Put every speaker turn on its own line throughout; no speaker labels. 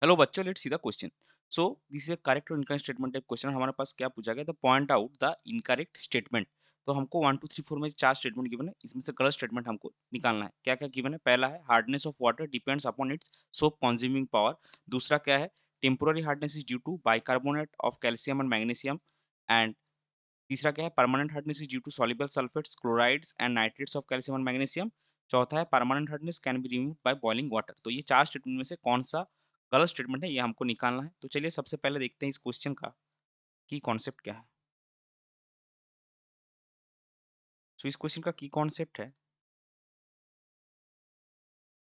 Hello बच्चों, let's see the question. So this is a correct और incorrect statement type question. हमारे पास क्या पूछा गया? The point out the incorrect statement. तो हमको 1 2 3 4 में 4 स्टेटमेंट गिवन है। इसमें से गलत स्टेटमेंट हमको निकालना है। क्या-क्या गिवन है? पहला है hardness of water depends upon its soap consuming power. दूसरा क्या है? Temporary hardness is due to bicarbonate of calcium and magnesium. And तीसरा क्या है? Permanent hardness is due to soluble sulphates, chlorides and nitrates of calcium and magnesium. चौथा है permanent hardness can be removed by boiling water. तो ये 4 statement में से कौन-सा गलत स्टेटमेंट है, ये हमको निकालना है। तो चलिए सबसे पहले देखते हैं इस क्वेश्चन का की कॉन्सेप्ट क्या है। सो इस क्वेश्चन का की कॉन्सेप्ट है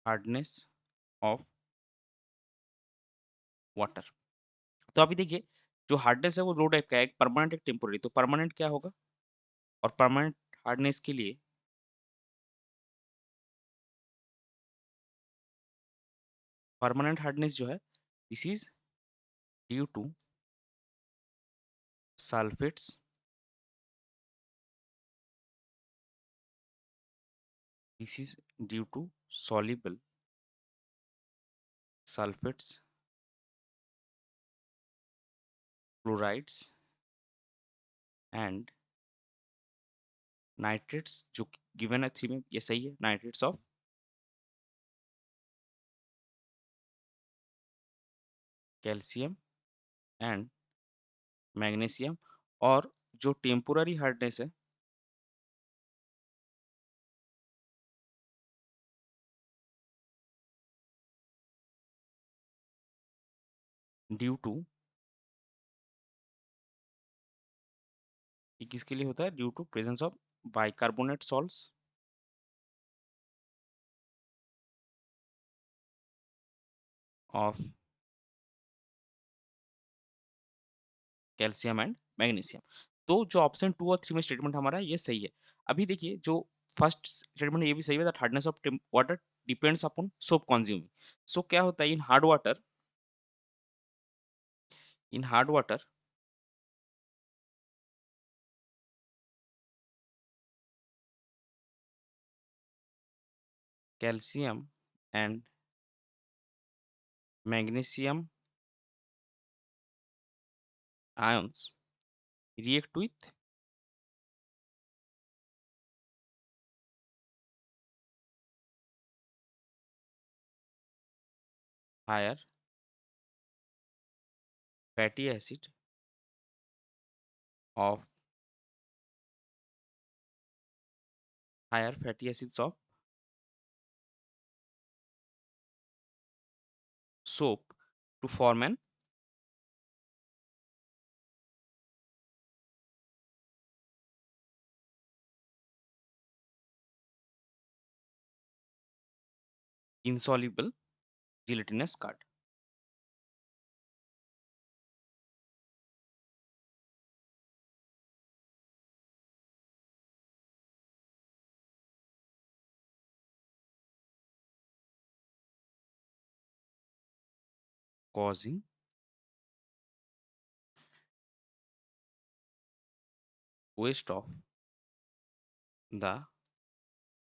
हार्डनेस ऑफ वाटर। तो अभी देखिए, जो हार्डनेस है वो 2 टाइप का है, एक परमानेंट एक टेम्पोररी। तो परमानेंट क्या होगा? और परमानेंट हार्डनेस के लिए परमानेंट हार्डनेस जो है this is due to sulphates, this is due to soluble sulfates, chlorides and nitrates जो गिवन है 3 में, ये सही है, nitrates of calcium and magnesium. और जो टेम्पोररी हार्डनेस है ड्यू टू, ये किसके लिए होता है? Due to presence of bicarbonate salts of calcium and magnesium. तो जो ऑप्शन 2 और 3 में स्टेटमेंट हमारा है, ये सही है। अभी देखिए, जो फर्स्ट स्टेटमेंट ये भी सही है that hardness of water depends upon soap consuming. So क्या होता है in hard water, in hard water calcium and magnesium ions react with higher fatty acid of higher fatty acids of soap to form an insoluble gelatinous curd। causing waste of the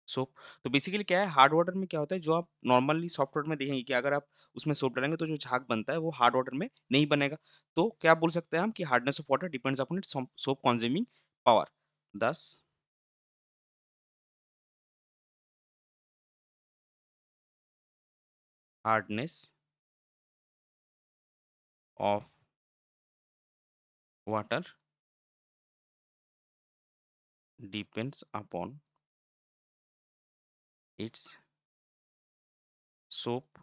soap. तो basically क्या है, hard water में क्या होता है, जो आप normally soft water में देखेंगे कि अगर आप उसमें सोप डालेंगे तो जो झाग बनता है वो हार्ड वाटर में नहीं बनेगा। तो क्या बोल सकते हैं हम कि hardness of water depends upon its soap consuming power. This hardness of water depends upon its soap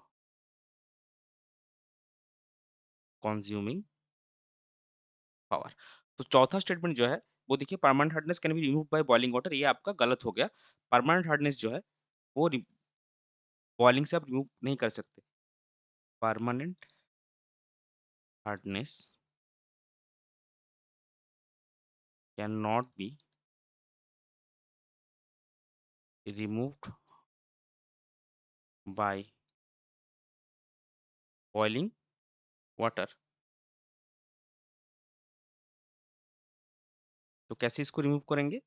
consuming power. तो चौथा स्टेटमेंट जो है वो देखिए, permanent hardness can be remove by boiling water, ये आपका गलत हो गया। परमानेंट हार्डनेस जो है वो बॉइलिंग से आप रिमूव नहीं कर सकते। Permanent hardness can not be removed by boiling water। तो कैसे इसको रिमूव करेंगे?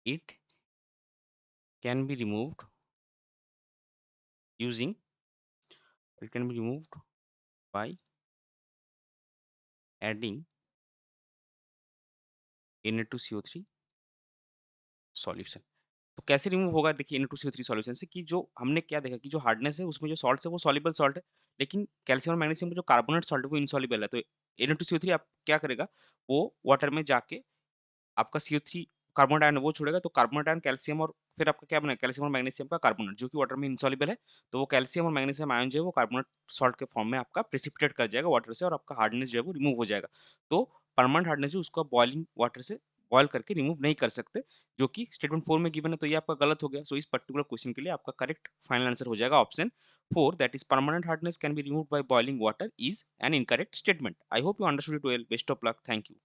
It can be removed using, it can be removed by adding Na2CO3 solution. तो कैसे रिमूव होगा देखिए Na2CO3 सॉल्यूशन से कि जो हमने क्या देखा कि जो हार्डनेस है उसमें जो सॉल्ट्स है वो सॉल्युबल सॉल्ट है। लेकिन कैल्शियम और मैग्नीशियम में जो कार्बोनेट सॉल्ट है वो इनसॉल्युबल है। तो Na2CO3 आप क्या करेगा वो वाटर में जाके आपका CO3 कार्बन आयन वो छोड़ेगा तो कार्बन आयन कैल्शियम और फिर आपका क्या बनेगा कैल्शियम और मैग्नीशियम का कार्बोनेट जो कि वाटर में इनसॉल्युबल है। तो वो कैल्शियम और मैग्नीशियम आयन जो है वो कार्बोनेट सॉल्ट के फॉर्म में आपका प्रेसिपिटेट कर जाएगा वाटर से और आपका हार्डनेस जो है वो रिमूव हो जाएगा। तो परमानेंट हार्डनेस जो उसको बॉइलिंग वाटर से बॉयल करके रिमूव नहीं कर सकते जो कि स्टेटमेंट 4 में गिवन है तो ये आपका गलत हो गया। सो इस पर्टिकुलर क्वेश्चन के लिए आपका करेक्ट फाइनल आंसर हो जाएगा option 4 that is permanent hardness can be removed by boiling water is an incorrect statement. I hope you understood it well. Best of luck. Thank you.